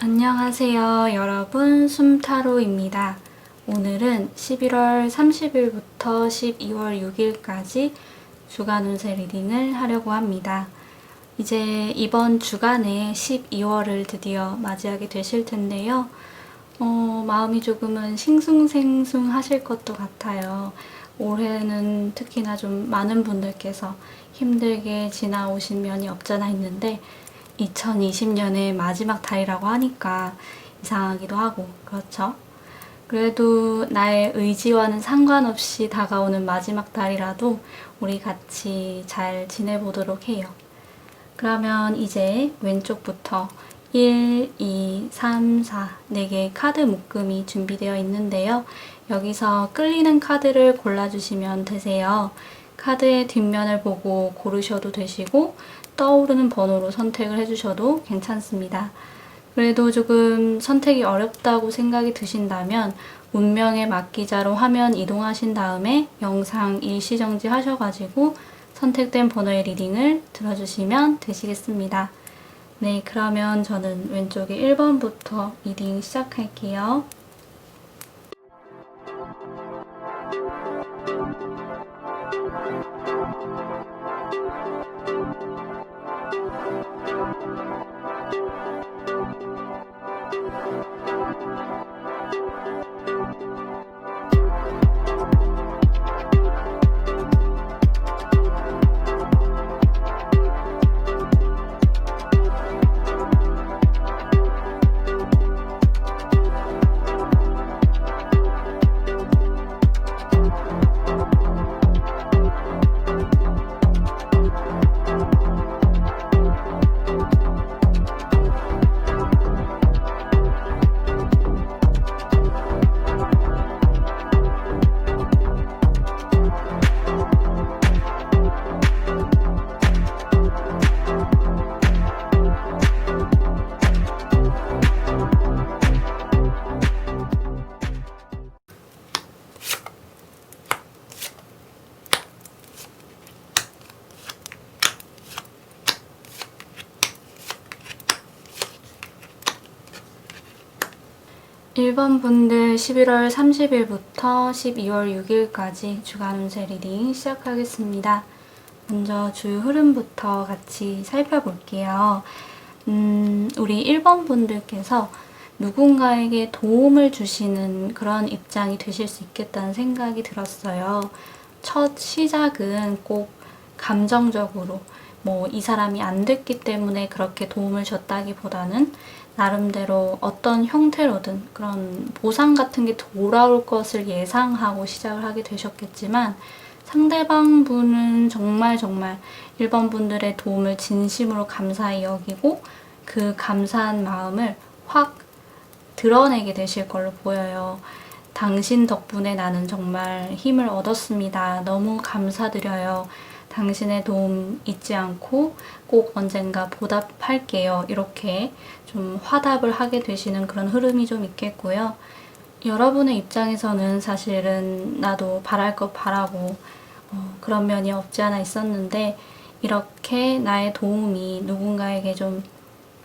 안녕하세요, 여러분. 숨타로입니다. 오늘은 11월 30일부터 12월 6일까지 주간 운세 리딩을 하려고 합니다. 이제 이번 주간에 12월을 드디어 맞이하게 되실 텐데요. 마음이 조금은 싱숭생숭 하실 것도 같아요. 올해는 특히나 좀 많은 분들께서 힘들게 지나오신 면이 없잖아 있는데 2020년의 마지막 달이라고 하니까 이상하기도 하고 그렇죠? 그래도 나의 의지와는 상관없이 다가오는 마지막 달이라도 우리 같이 잘 지내보도록 해요. 그러면 이제 왼쪽부터 1, 2, 3, 4, 4개의 카드 묶음이 준비되어 있는데요. 여기서 끌리는 카드를 골라주시면 되세요. 카드의 뒷면을 보고 고르셔도 되시고 떠오르는 번호로 선택을 해주셔도 괜찮습니다. 그래도 조금 선택이 어렵다고 생각이 드신다면 운명의 막기자로 화면 이동하신 다음에 영상 일시정지 하셔가지고 선택된 번호의 리딩을 들어주시면 되시겠습니다. 네, 그러면 저는 왼쪽에 1번부터 리딩 시작할게요. (1번) 분들 11월 30일부터 12월 6일까지 주간 운세 리딩 시작하겠습니다. 먼저 주요 흐름부터 같이 살펴볼게요. 우리 1번 분들께서 누군가에게 도움을 주시는 그런 입장이 되실 수 있겠다는 생각이 들었어요. 첫 시작은 꼭 감정적으로 이 사람이 안 됐기 때문에 그렇게 도움을 줬다기보다는 나름대로 어떤 형태로든 그런 보상 같은 게 돌아올 것을 예상하고 시작을 하게 되셨겠지만 상대방 분은 정말 1번 분들의 도움을 진심으로 감사히 여기고 그 감사한 마음을 확 드러내게 되실 걸로 보여요. 당신 덕분에 나는 정말 힘을 얻었습니다. 너무 감사드려요. 당신의 도움 잊지 않고 꼭 언젠가 보답할게요. 이렇게 좀 화답을 하게 되시는 그런 흐름이 좀 있겠고요. 여러분의 입장에서는 사실은 나도 바랄 것 바라고 그런 면이 없지 않아 있었는데 이렇게 나의 도움이 누군가에게 좀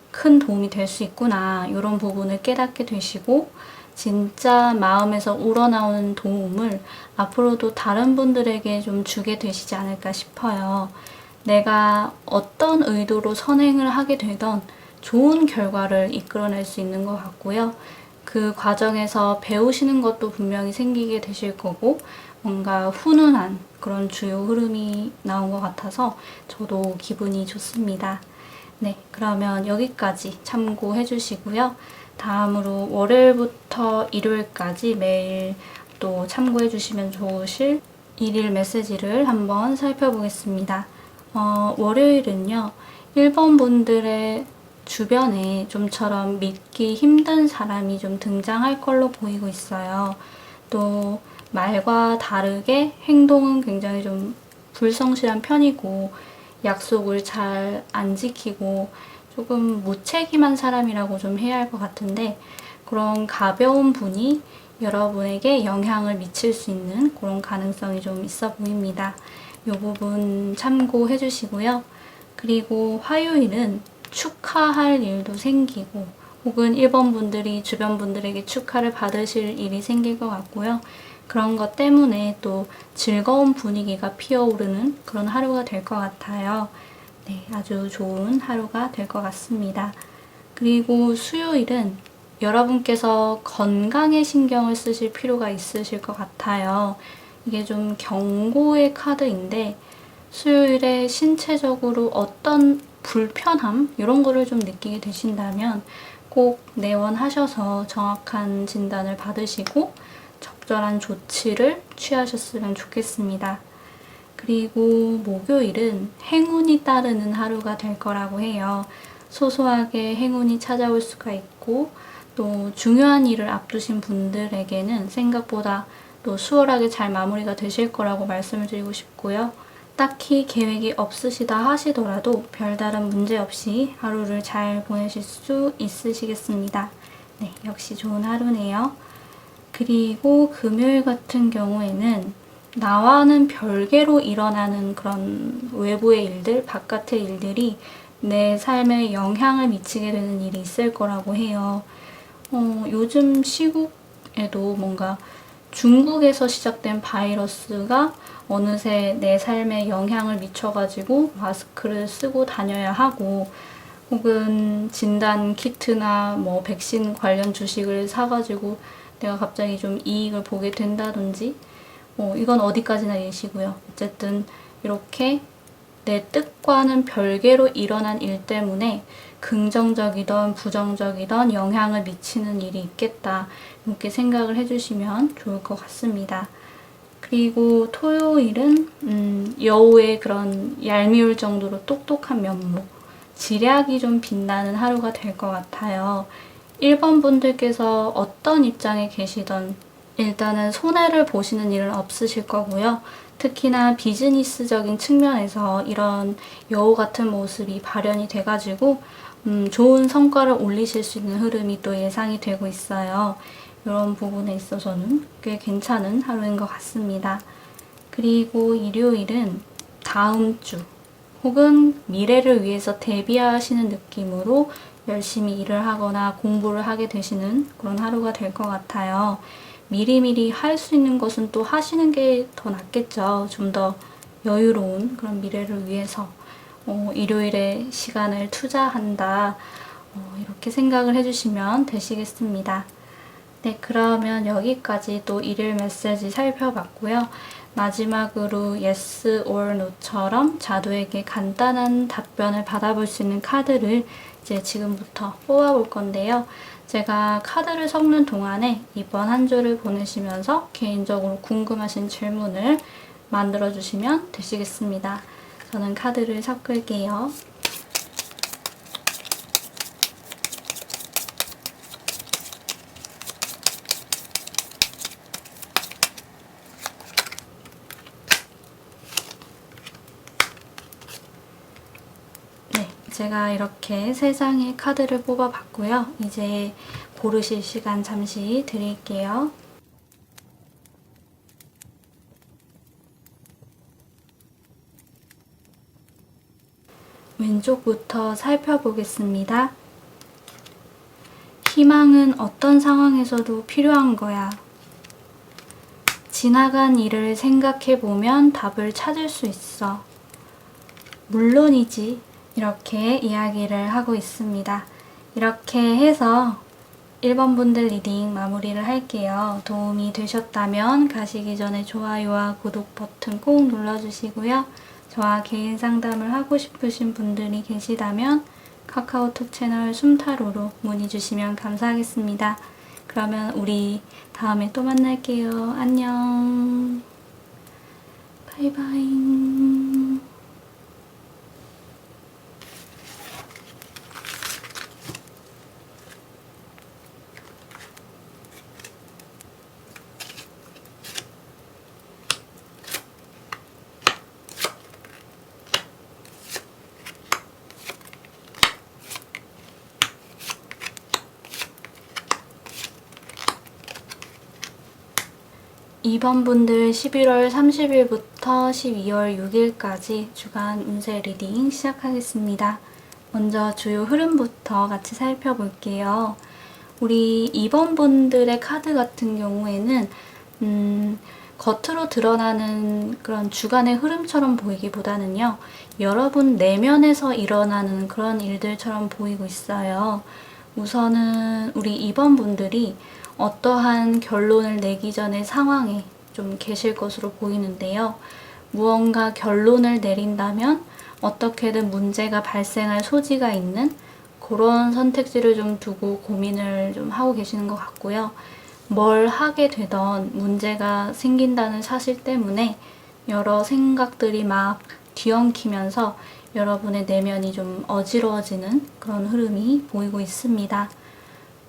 큰 도움이 될 수 있구나 이런 부분을 깨닫게 되시고 진짜 마음에서 우러나오는 도움을 앞으로도 다른 분들에게 좀 주게 되시지 않을까 싶어요. 내가 어떤 의도로 선행을 하게 되던 좋은 결과를 이끌어낼 수 있는 것 같고요. 그 과정에서 배우시는 것도 분명히 생기게 되실 거고 뭔가 훈훈한 그런 주요 흐름이 나온 것 같아서 저도 기분이 좋습니다. 네, 그러면 여기까지 참고해 주시고요. 다음으로 월요일부터 일요일까지 매일 또 참고해 주시면 좋으실 일일 메시지를 한번 살펴보겠습니다. 월요일은요, 1번 분들의 주변에 좀처럼 믿기 힘든 사람이 좀 등장할 걸로 보이고 있어요. 또 말과 다르게 행동은 굉장히 좀 불성실한 편이고 약속을 잘 안 지키고 조금 무책임한 사람이라고 좀 해야 할 것 같은데 그런 가벼운 분이 여러분에게 영향을 미칠 수 있는 그런 가능성이 좀 있어 보입니다. 이 부분 참고해 주시고요. 그리고 화요일은 축하할 일도 생기고 혹은 1번 분들이 주변 분들에게 축하를 받으실 일이 생길 것 같고요. 그런 것 때문에 또 즐거운 분위기가 피어오르는 그런 하루가 될 것 같아요. 네, 아주 좋은 하루가 될 것 같습니다. 그리고 수요일은 여러분께서 건강에 신경을 쓰실 필요가 있으실 것 같아요. 이게 좀 경고의 카드인데 수요일에 신체적으로 어떤 불편함 이런 거를 좀 느끼게 되신다면 꼭 내원하셔서 정확한 진단을 받으시고 적절한 조치를 취하셨으면 좋겠습니다. 그리고 목요일은 행운이 따르는 하루가 될 거라고 해요. 소소하게 행운이 찾아올 수가 있고 또 중요한 일을 앞두신 분들에게는 생각보다 또 수월하게 잘 마무리가 되실 거라고 말씀을 드리고 싶고요. 딱히 계획이 없으시다 하시더라도 별다른 문제 없이 하루를 잘 보내실 수 있으시겠습니다. 네, 역시 좋은 하루네요. 그리고 금요일 같은 경우에는 나와는 별개로 일어나는 그런 외부의 일들, 바깥의 일들이 내 삶에 영향을 미치게 되는 일이 있을 거라고 해요. 요즘 시국에도 뭔가 중국에서 시작된 바이러스가 어느새 내 삶에 영향을 미쳐가지고 마스크를 쓰고 다녀야 하고 혹은 진단 키트나 뭐 백신 관련 주식을 사가지고 내가 갑자기 좀 이익을 보게 된다든지 이건 어디까지나 예시고요. 어쨌든 이렇게 내 뜻과는 별개로 일어난 일 때문에 긍정적이던 부정적이던 영향을 미치는 일이 있겠다. 이렇게 생각을 해주시면 좋을 것 같습니다. 그리고 토요일은 여우의 그런 얄미울 정도로 똑똑한 면모, 지략이 좀 빛나는 하루가 될 것 같아요. 1번 분들께서 어떤 입장에 계시던 일단은 손해를 보시는 일은 없으실 거고요. 특히나 비즈니스적인 측면에서 이런 여우 같은 모습이 발현이 돼가지고 좋은 성과를 올리실 수 있는 흐름이 또 예상이 되고 있어요. 이런 부분에 있어서는 꽤 괜찮은 하루인 것 같습니다. 그리고 일요일은 다음 주 혹은 미래를 위해서 대비하시는 느낌으로 열심히 일을 하거나 공부를 하게 되시는 그런 하루가 될 것 같아요. 미리미리 할 수 있는 것은 또 하시는 게 더 낫겠죠. 좀 더 여유로운 그런 미래를 위해서 일요일에 시간을 투자한다. 이렇게 생각을 해주시면 되시겠습니다. 네, 그러면 여기까지 또 일일 메시지 살펴봤고요. 마지막으로 yes or no처럼 자두에게 간단한 답변을 받아볼 수 있는 카드를 이제 지금부터 뽑아볼 건데요. 제가 카드를 섞는 동안에 이번 한 주를 보내시면서 개인적으로 궁금하신 질문을 만들어주시면 되시겠습니다. 저는 카드를 섞을게요. 제가 이렇게 3장의 카드를 뽑아봤고요. 이제 고르실 시간 잠시 드릴게요. 왼쪽부터 살펴보겠습니다. 희망은 어떤 상황에서도 필요한 거야. 지나간 일을 생각해보면 답을 찾을 수 있어. 물론이지. 이렇게 이야기를 하고 있습니다. 이렇게 해서 1번 분들 리딩 마무리를 할게요. 도움이 되셨다면 가시기 전에 좋아요와 구독 버튼 꼭 눌러주시고요. 저와 개인 상담을 하고 싶으신 분들이 계시다면 카카오톡 채널 숨타로로 문의 주시면 감사하겠습니다. 그러면 우리 다음에 또 만날게요. 안녕. 바이바이. 2번 분들 11월 30일부터 12월 6일까지 주간 운세 리딩 시작하겠습니다. 먼저 주요 흐름부터 같이 살펴볼게요. 우리 2번 분들의 카드 같은 경우에는 겉으로 드러나는 그런 주간의 흐름처럼 보이기보다는요, 여러분 내면에서 일어나는 그런 일들처럼 보이고 있어요. 우선은 우리 2번 분들이 어떠한 결론을 내기 전에 상황에 좀 계실 것으로 보이는데요. 무언가 결론을 내린다면 어떻게든 문제가 발생할 소지가 있는 그런 선택지를 좀 두고 고민을 좀 하고 계시는 것 같고요. 뭘 하게 되던 문제가 생긴다는 사실 때문에 여러 생각들이 막 뒤엉키면서 여러분의 내면이 좀 어지러워지는 그런 흐름이 보이고 있습니다.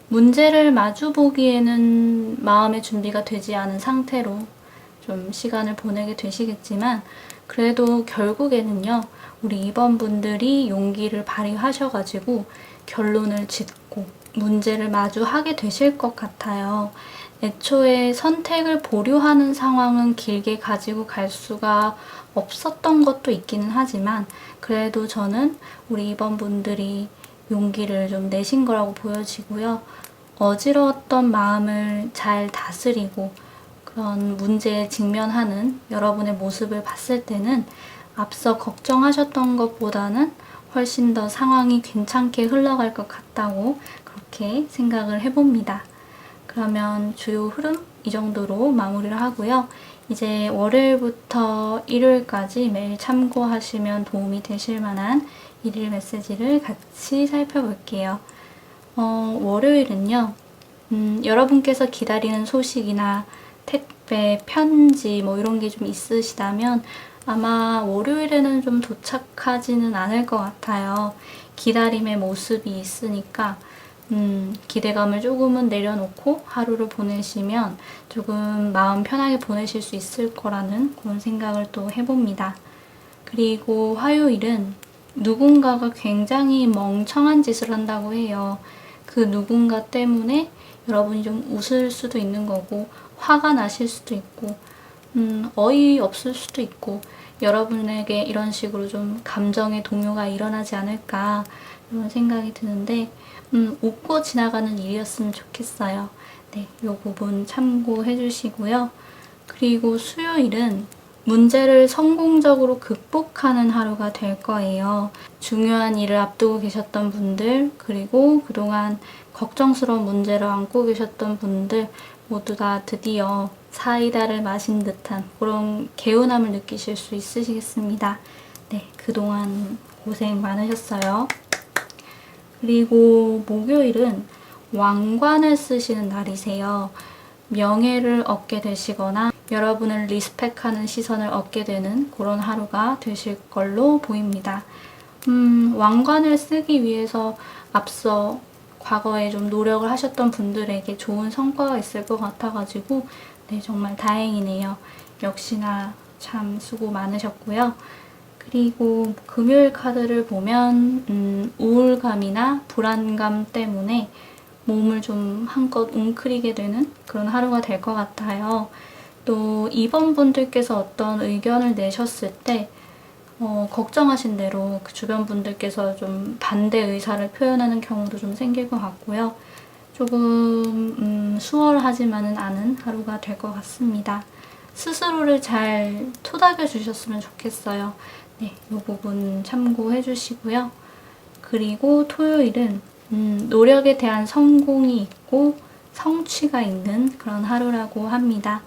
문제를 마주보기에는 마음의 준비가 되지 않은 상태로 좀 시간을 보내게 되시겠지만, 그래도 결국에는요, 우리 2번 분들이 용기를 발휘하셔가지고 결론을 짓고 문제를 마주하게 되실 것 같아요. 애초에 선택을 보류하는 상황은 길게 가지고 갈 수가 없었던 것도 있기는 하지만, 그래도 저는 우리 2번 분들이 용기를 좀 내신 거라고 보여지고요. 어지러웠던 마음을 잘 다스리고 그런 문제에 직면하는 여러분의 모습을 봤을 때는 앞서 걱정하셨던 것보다는 훨씬 더 상황이 괜찮게 흘러갈 것 같다고 그렇게 생각을 해봅니다. 그러면 주요 흐름 이 정도로 마무리를 하고요. 이제 월요일부터 일요일까지 매일 참고하시면 도움이 되실 만한 일일 메시지를 같이 살펴볼게요. 월요일은요, 여러분께서 기다리는 소식이나 택배, 편지 뭐 이런 게 좀 있으시다면 아마 월요일에는 좀 도착하지는 않을 것 같아요. 기다림의 모습이 있으니까 기대감을 조금은 내려놓고 하루를 보내시면 조금 마음 편하게 보내실 수 있을 거라는 그런 생각을 또 해봅니다. 그리고 화요일은 누군가가 굉장히 멍청한 짓을 한다고 해요. 그 누군가 때문에 여러분이 좀 웃을 수도 있는 거고, 화가 나실 수도 있고, 어이없을 수도 있고, 여러분에게 이런 식으로 좀 감정의 동요가 일어나지 않을까 이런 생각이 드는데, 웃고 지나가는 일이었으면 좋겠어요. 네, 이 부분 참고해 주시고요. 그리고 수요일은 문제를 성공적으로 극복하는 하루가 될 거예요. 중요한 일을 앞두고 계셨던 분들, 그리고 그동안 걱정스러운 문제를 안고 계셨던 분들 모두 다 드디어 사이다를 마신 듯한 그런 개운함을 느끼실 수 있으시겠습니다. 네, 그동안 고생 많으셨어요. 그리고 목요일은 왕관을 쓰시는 날이세요. 명예를 얻게 되시거나 여러분을 리스펙하는 시선을 얻게 되는 그런 하루가 되실 걸로 보입니다. 왕관을 쓰기 위해서 앞서 과거에 좀 노력을 하셨던 분들에게 좋은 성과가 있을 것 같아가지고 네, 정말 다행이네요. 역시나 참 수고 많으셨고요. 그리고 금요일 카드를 보면 우울감이나 불안감 때문에 몸을 좀 한껏 웅크리게 되는 그런 하루가 될 것 같아요. 또 2번 분들께서 어떤 의견을 내셨을 때 걱정하신 대로 그 주변 분들께서 좀 반대 의사를 표현하는 경우도 좀 생길 것 같고요. 조금 수월하지만은 않은 하루가 될 것 같습니다. 스스로를 잘 토닥여 주셨으면 좋겠어요. 네, 이 부분 참고해 주시고요. 그리고 토요일은 노력에 대한 성공이 있고 성취가 있는 그런 하루라고 합니다.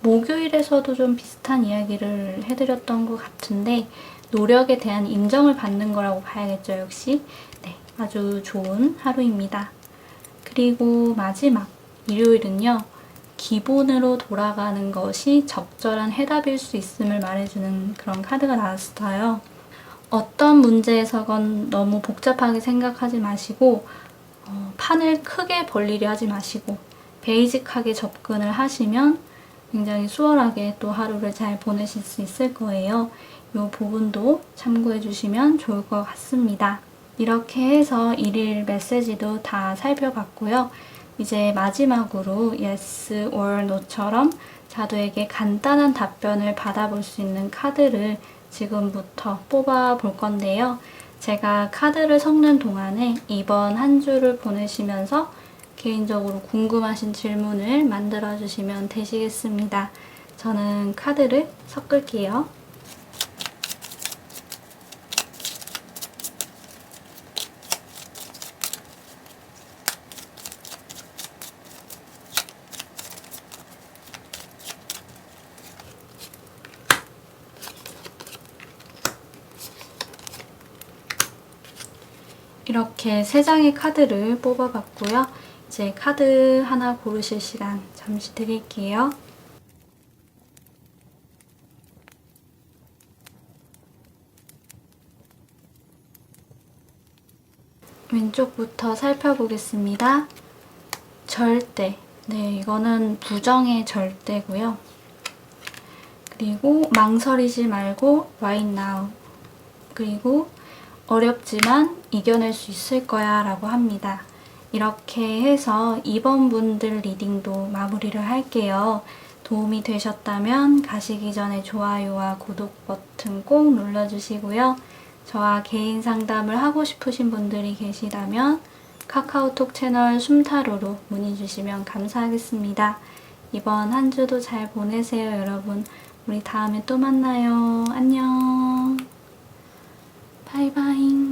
목요일에서도 좀 비슷한 이야기를 해드렸던 것 같은데 노력에 대한 인정을 받는 거라고 봐야겠죠, 역시. 네, 아주 좋은 하루입니다. 그리고 마지막 일요일은요, 기본으로 돌아가는 것이 적절한 해답일 수 있음을 말해주는 그런 카드가 나왔어요. 어떤 문제에서건 너무 복잡하게 생각하지 마시고 판을 크게 벌리려 하지 마시고 베이직하게 접근을 하시면 굉장히 수월하게 또 하루를 잘 보내실 수 있을 거예요. 이 부분도 참고해 주시면 좋을 것 같습니다. 이렇게 해서 일일 메시지도 다 살펴봤고요. 이제 마지막으로 yes or no처럼 자두에게 간단한 답변을 받아볼 수 있는 카드를 지금부터 뽑아 볼 건데요. 제가 카드를 섞는 동안에 이번 한 주를 보내시면서 개인적으로 궁금하신 질문을 만들어 주시면 되시겠습니다. 저는 카드를 섞을게요. 이렇게 3장의 카드를 뽑아봤고요. 이제 카드 하나 고르실 시간 잠시 드릴게요. 왼쪽부터 살펴보겠습니다. 절대. 네, 이거는 부정의 절대고요. 그리고 망설이지 말고 right now. 그리고 어렵지만 이겨낼 수 있을 거야 라고 합니다. 이렇게 해서 2번 분들 리딩도 마무리를 할게요. 도움이 되셨다면 가시기 전에 좋아요와 구독 버튼 꼭 눌러주시고요. 저와 개인 상담을 하고 싶으신 분들이 계시다면 카카오톡 채널 숨타로로 문의 주시면 감사하겠습니다. 이번 한 주도 잘 보내세요, 여러분. 우리 다음에 또 만나요. 안녕. 바이바이.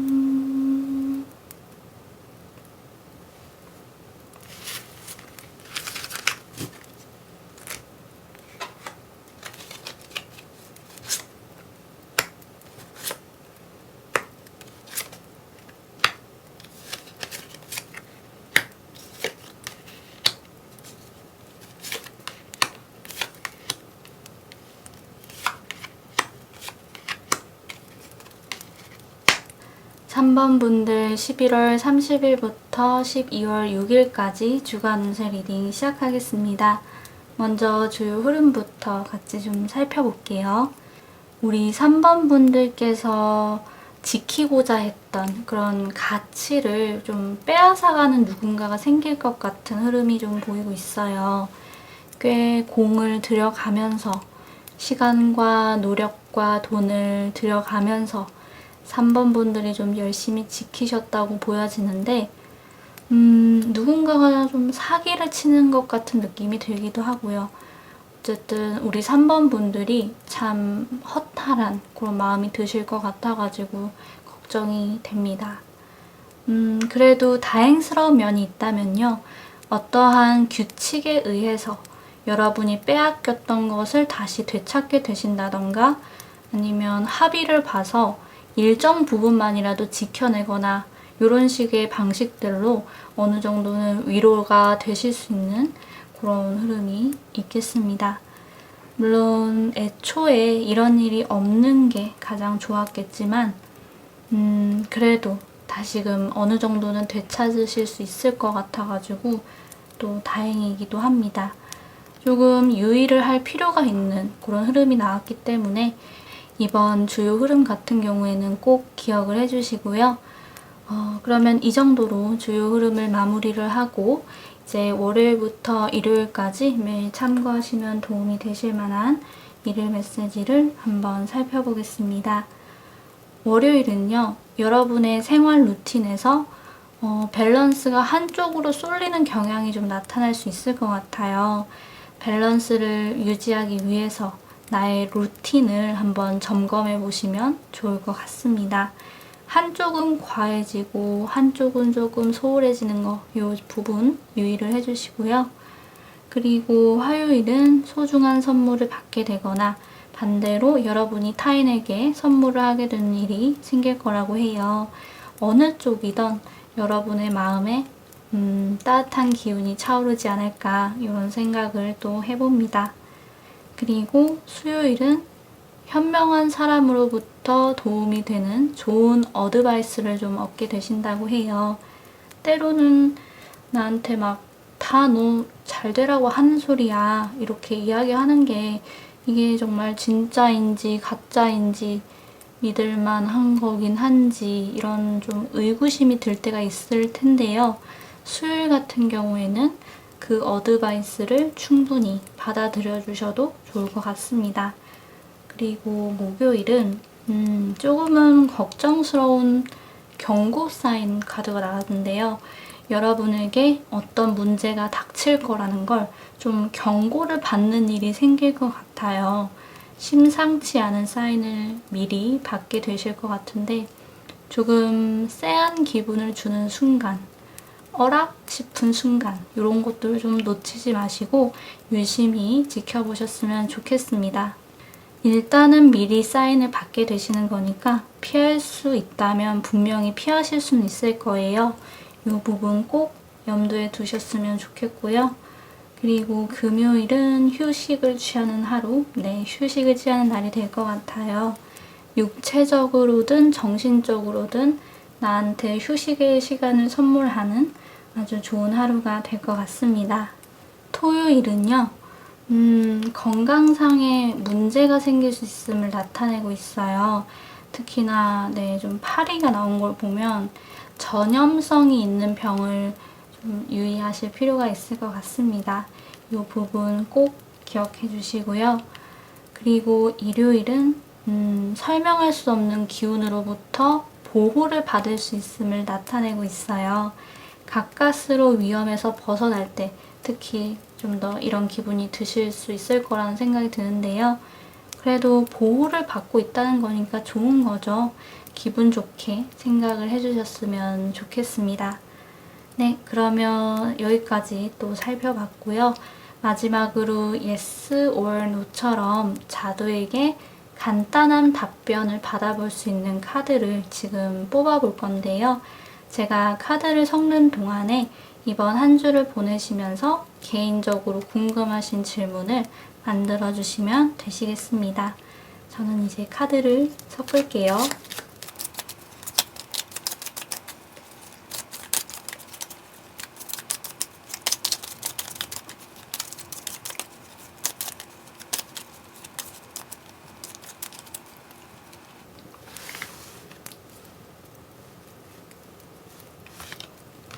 3번 분들 11월 30일부터 12월 6일까지 주간 운세 리딩 시작하겠습니다. 먼저 주요 흐름부터 같이 좀 살펴볼게요. 우리 3번 분들께서 지키고자 했던 그런 가치를 좀 빼앗아가는 누군가가 생길 것 같은 흐름이 좀 보이고 있어요. 꽤 공을 들여가면서 시간과 노력과 돈을 들여가면서 3번 분들이 좀 열심히 지키셨다고 보여지는데 누군가가 좀 사기를 치는 것 같은 느낌이 들기도 하고요. 어쨌든 우리 3번 분들이 참 허탈한 그런 마음이 드실 것 같아가지고 걱정이 됩니다. 그래도 다행스러운 면이 있다면요. 어떠한 규칙에 의해서 여러분이 빼앗겼던 것을 다시 되찾게 되신다던가 아니면 합의를 봐서 일정 부분만이라도 지켜내거나 이런 식의 방식들로 어느 정도는 위로가 되실 수 있는 그런 흐름이 있겠습니다. 물론 애초에 이런 일이 없는 게 가장 좋았겠지만 그래도 다시금 어느 정도는 되찾으실 수 있을 것 같아가지고 또 다행이기도 합니다. 조금 유의를 할 필요가 있는 그런 흐름이 나왔기 때문에 이번 주요 흐름 같은 경우에는 꼭 기억을 해주시고요. 그러면 이 정도로 주요 흐름을 마무리를 하고 이제 월요일부터 일요일까지 매일 참고하시면 도움이 되실 만한 일일 메시지를 한번 살펴보겠습니다. 월요일은요, 여러분의 생활 루틴에서 밸런스가 한쪽으로 쏠리는 경향이 좀 나타날 수 있을 것 같아요. 밸런스를 유지하기 위해서 나의 루틴을 한번 점검해 보시면 좋을 것 같습니다. 한쪽은 과해지고 한쪽은 조금 소홀해지는 거, 이 부분 유의를 해주시고요. 그리고 화요일은 소중한 선물을 받게 되거나 반대로 여러분이 타인에게 선물을 하게 되는 일이 생길 거라고 해요. 어느 쪽이든 여러분의 마음에 따뜻한 기운이 차오르지 않을까 이런 생각을 또 해봅니다. 그리고 수요일은 현명한 사람으로부터 도움이 되는 좋은 어드바이스를 좀 얻게 되신다고 해요. 때로는 나한테 막 다 너 잘 되라고 하는 소리야 이렇게 이야기하는 게 이게 정말 진짜인지 가짜인지 믿을만 한 거긴 한지 이런 좀 의구심이 들 때가 있을 텐데요. 수요일 같은 경우에는 그 어드바이스를 충분히 받아들여 주셔도 좋을 것 같습니다. 그리고 목요일은 조금은 걱정스러운 경고 사인 카드가 나왔는데요. 여러분에게 어떤 문제가 닥칠 거라는 걸 좀 경고를 받는 일이 생길 것 같아요. 심상치 않은 사인을 미리 받게 되실 것 같은데 조금 쎄한 기분을 주는 순간, 어라? 싶은 순간 이런 것들 좀 놓치지 마시고 유심히 지켜보셨으면 좋겠습니다. 일단은 미리 사인을 받게 되시는 거니까 피할 수 있다면 분명히 피하실 수는 있을 거예요. 이 부분 꼭 염두에 두셨으면 좋겠고요. 그리고 금요일은 휴식을 취하는 하루, 휴식을 취하는 날이 될 것 같아요. 육체적으로든 정신적으로든 나한테 휴식의 시간을 선물하는 아주 좋은 하루가 될 것 같습니다. 토요일은요, 건강상의 문제가 생길 수 있음을 나타내고 있어요. 특히나 좀 파리가 나온 걸 보면 전염성이 있는 병을 좀 유의하실 필요가 있을 것 같습니다. 이 부분 꼭 기억해 주시고요. 그리고 일요일은 설명할 수 없는 기운으로부터 보호를 받을 수 있음을 나타내고 있어요. 가까스로 위험에서 벗어날 때 특히 좀 더 이런 기분이 드실 수 있을 거라는 생각이 드는데요. 그래도 보호를 받고 있다는 거니까 좋은 거죠. 기분 좋게 생각을 해주셨으면 좋겠습니다. 네, 그러면 여기까지 또 살펴봤고요. 마지막으로 yes or no처럼 자두에게 간단한 답변을 받아볼 수 있는 카드를 지금 뽑아볼 건데요. 제가 카드를 섞는 동안에 이번 한 주를 보내시면서 개인적으로 궁금하신 질문을 만들어주시면 되시겠습니다. 저는 이제 카드를 섞을게요.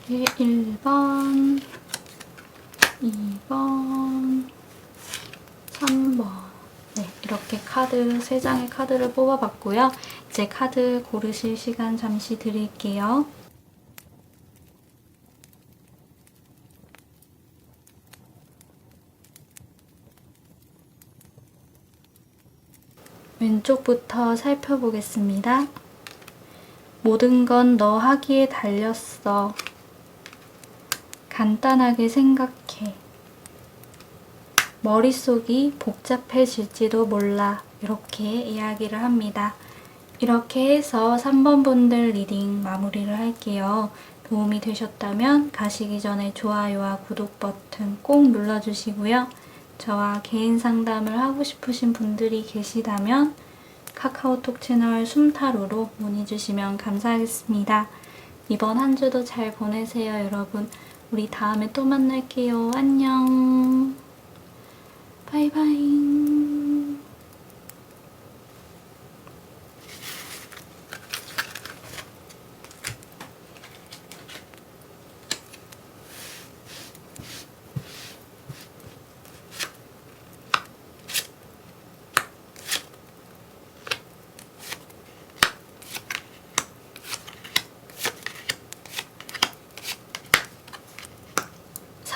네, 1번, 2번, 3번. 네, 이렇게 카드 3장의 카드를 뽑아봤고요. 이제 카드 고르실 시간 잠시 드릴게요. 왼쪽부터 살펴보겠습니다. 모든 건 너 하기에 달렸어. 간단하게 생각해. 머릿속이 복잡해질지도 몰라. 이렇게 이야기를 합니다. 이렇게 해서 3번 분들 리딩 마무리를 할게요. 도움이 되셨다면 가시기 전에 좋아요와 구독 버튼 꼭 눌러주시고요. 저와 개인 상담을 하고 싶으신 분들이 계시다면 카카오톡 채널 숨타로로 문의 주시면 감사하겠습니다. 이번 한 주도 잘 보내세요, 여러분. 우리 다음에 또 만날게요. 안녕. 바이바이.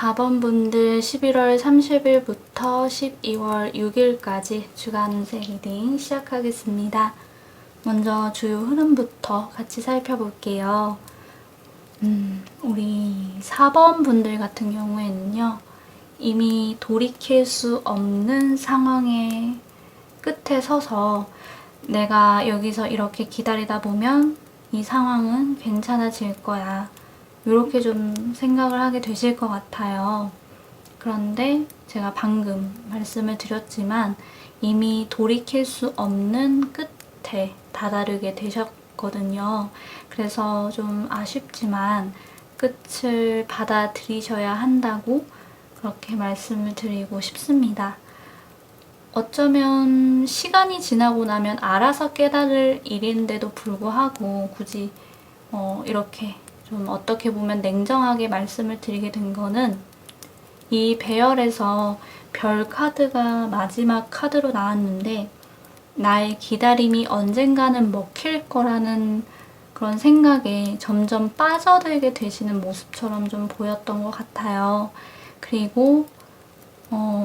4번 분들 11월 30일부터 12월 6일까지 주간 운세 리딩 시작하겠습니다. 먼저 주요 흐름부터 같이 살펴볼게요. 우리 4번 분들 같은 경우에는요. 이미 돌이킬 수 없는 상황의 끝에 서서 내가 여기서 이렇게 기다리다 보면 이 상황은 괜찮아질 거야. 이렇게 좀 생각을 하게 되실 것 같아요. 그런데 제가 방금 말씀을 드렸지만 이미 돌이킬 수 없는 끝에 다다르게 되셨거든요. 그래서 좀 아쉽지만 끝을 받아들이셔야 한다고 그렇게 말씀을 드리고 싶습니다. 어쩌면 시간이 지나고 나면 알아서 깨달을 일인데도 불구하고 굳이 이렇게 좀 어떻게 보면 냉정하게 말씀을 드리게 된 거는 이 배열에서 별 카드가 마지막 카드로 나왔는데 나의 기다림이 언젠가는 먹힐 거라는 그런 생각에 점점 빠져들게 되시는 모습처럼 좀 보였던 것 같아요. 그리고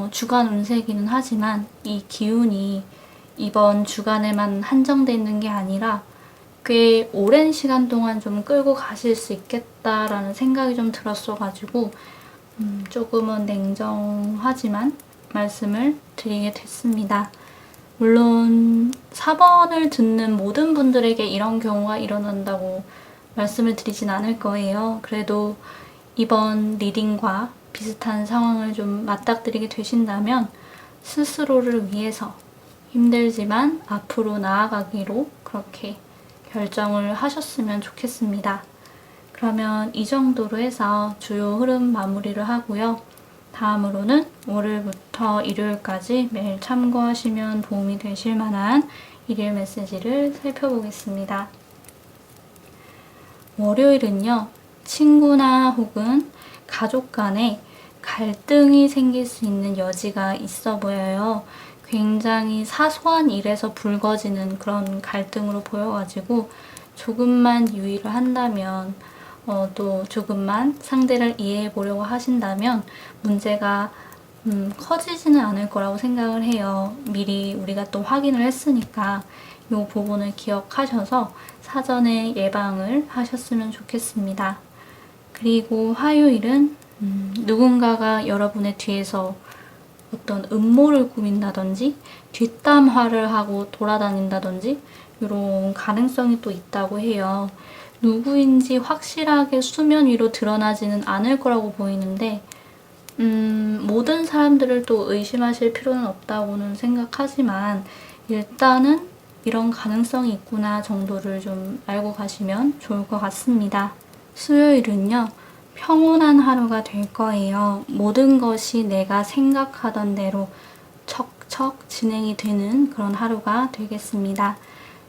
주간 운세기는 하지만 이 기운이 이번 주간에만 한정돼 있는 게 아니라 꽤 오랜 시간 동안 좀 끌고 가실 수 있겠다라는 생각이 좀 들었어가지고 조금은 냉정하지만 말씀을 드리게 됐습니다. 물론 4번을 듣는 모든 분들에게 이런 경우가 일어난다고 말씀을 드리진 않을 거예요. 그래도 이번 리딩과 비슷한 상황을 좀 맞닥뜨리게 되신다면 스스로를 위해서 힘들지만 앞으로 나아가기로 그렇게 결정을 하셨으면 좋겠습니다. 그러면 이 정도로 해서 주요 흐름 마무리를 하고요. 다음으로는 월요일부터 일요일까지 매일 참고하시면 도움이 되실 만한 일일 메시지를 살펴보겠습니다. 월요일은요, 친구나 혹은 가족 간에 갈등이 생길 수 있는 여지가 있어 보여요. 굉장히 사소한 일에서 불거지는 그런 갈등으로 보여가지고 조금만 유의를 한다면 또 조금만 상대를 이해해 보려고 하신다면 문제가 커지지는 않을 거라고 생각을 해요. 미리 우리가 또 확인을 했으니까 이 부분을 기억하셔서 사전에 예방을 하셨으면 좋겠습니다. 그리고 화요일은 누군가가 여러분의 뒤에서 어떤 음모를 꾸민다든지 뒷담화를 하고 돌아다닌다든지 이런 가능성이 또 있다고 해요. 누구인지 확실하게 수면 위로 드러나지는 않을 거라고 보이는데 모든 사람들을 또 의심하실 필요는 없다고는 생각하지만 일단은 이런 가능성이 있구나 정도를 좀 알고 가시면 좋을 것 같습니다. 수요일은요, 평온한 하루가 될 거예요. 모든 것이 내가 생각하던 대로 척척 진행이 되는 그런 하루가 되겠습니다.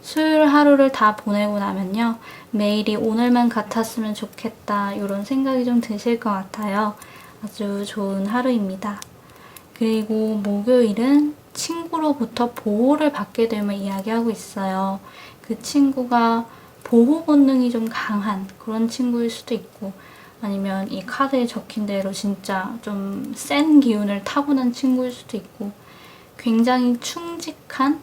수요일 하루를 다 보내고 나면요, 매일이 오늘만 같았으면 좋겠다 이런 생각이 좀 드실 것 같아요. 아주 좋은 하루입니다. 그리고 목요일은 친구로부터 보호를 받게 됨을 이야기하고 있어요. 그 친구가 보호 본능이 좀 강한 그런 친구일 수도 있고, 아니면 이 카드에 적힌 대로 진짜 좀 센 기운을 타고난 친구일 수도 있고, 굉장히 충직한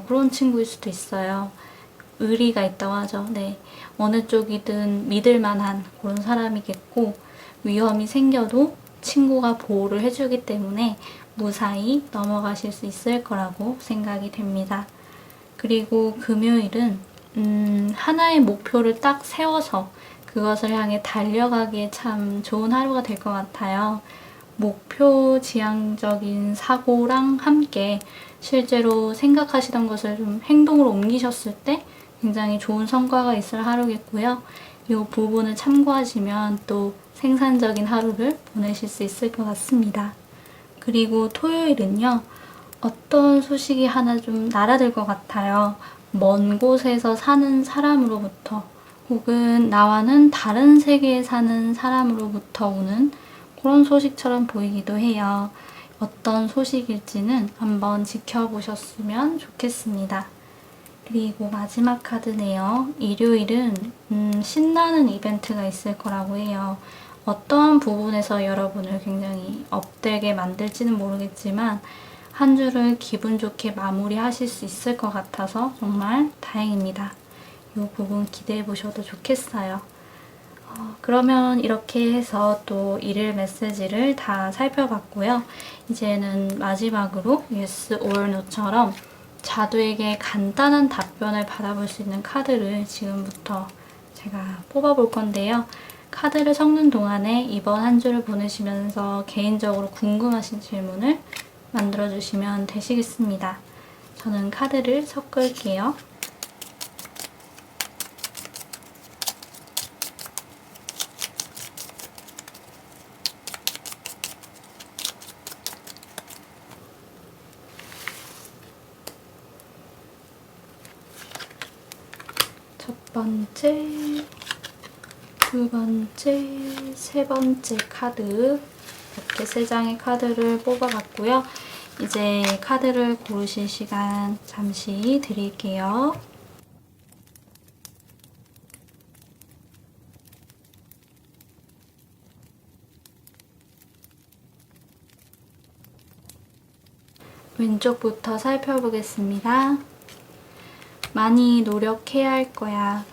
그런 친구일 수도 있어요. 의리가 있다고 하죠. 네, 어느 쪽이든 믿을 만한 그런 사람이겠고, 위험이 생겨도 친구가 보호를 해주기 때문에 무사히 넘어가실 수 있을 거라고 생각이 됩니다. 그리고 금요일은 하나의 목표를 딱 세워서 그것을 향해 달려가기에 참 좋은 하루가 될 것 같아요. 목표 지향적인 사고랑 함께 실제로 생각하시던 것을 좀 행동으로 옮기셨을 때 굉장히 좋은 성과가 있을 하루겠고요. 이 부분을 참고하시면 또 생산적인 하루를 보내실 수 있을 것 같습니다. 그리고 토요일은요, 어떤 소식이 하나 좀 날아들 것 같아요. 먼 곳에서 사는 사람으로부터 혹은 나와는 다른 세계에 사는 사람으로부터 오는 그런 소식처럼 보이기도 해요. 어떤 소식일지는 한번 지켜보셨으면 좋겠습니다. 그리고 마지막 카드네요. 일요일은 신나는 이벤트가 있을 거라고 해요. 어떠한 부분에서 여러분을 굉장히 업되게 만들지는 모르겠지만 한 주를 기분 좋게 마무리하실 수 있을 것 같아서 정말 다행입니다. 이 부분 기대해 보셔도 좋겠어요. 그러면 이렇게 해서 또 일일 메시지를 다 살펴봤고요. 이제는 마지막으로 Yes or No처럼 자두에게 간단한 답변을 받아볼 수 있는 카드를 지금부터 제가 뽑아볼 건데요. 카드를 섞는 동안에 이번 한 주를 보내시면서 개인적으로 궁금하신 질문을 만들어주시면 되시겠습니다. 저는 카드를 섞을게요. 첫 번째, 두 번째, 세 번째 카드 이렇게 세 장의 카드를 뽑아봤고요. 이제 카드를 고르실 시간 잠시 드릴게요. 왼쪽부터 살펴보겠습니다. 많이 노력해야 할 거야.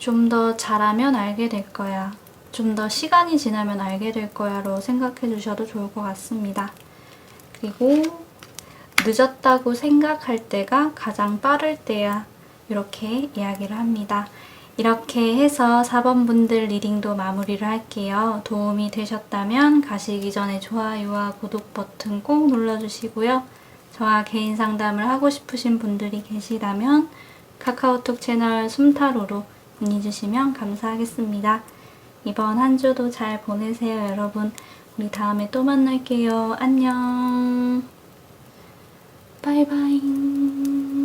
좀 더 잘하면 알게 될 거야. 좀 더 시간이 지나면 알게 될 거야로 생각해 주셔도 좋을 것 같습니다. 그리고 늦었다고 생각할 때가 가장 빠를 때야. 이렇게 이야기를 합니다. 이렇게 해서 4번 분들 리딩도 마무리를 할게요. 도움이 되셨다면 가시기 전에 좋아요와 구독 버튼 꼭 눌러주시고요. 저와 개인 상담을 하고 싶으신 분들이 계시다면 카카오톡 채널 숨타로로 문의 주시면 감사하겠습니다. 이번 한 주도 잘 보내세요, 여러분. 우리 다음에 또 만날게요. 안녕. 바이바이.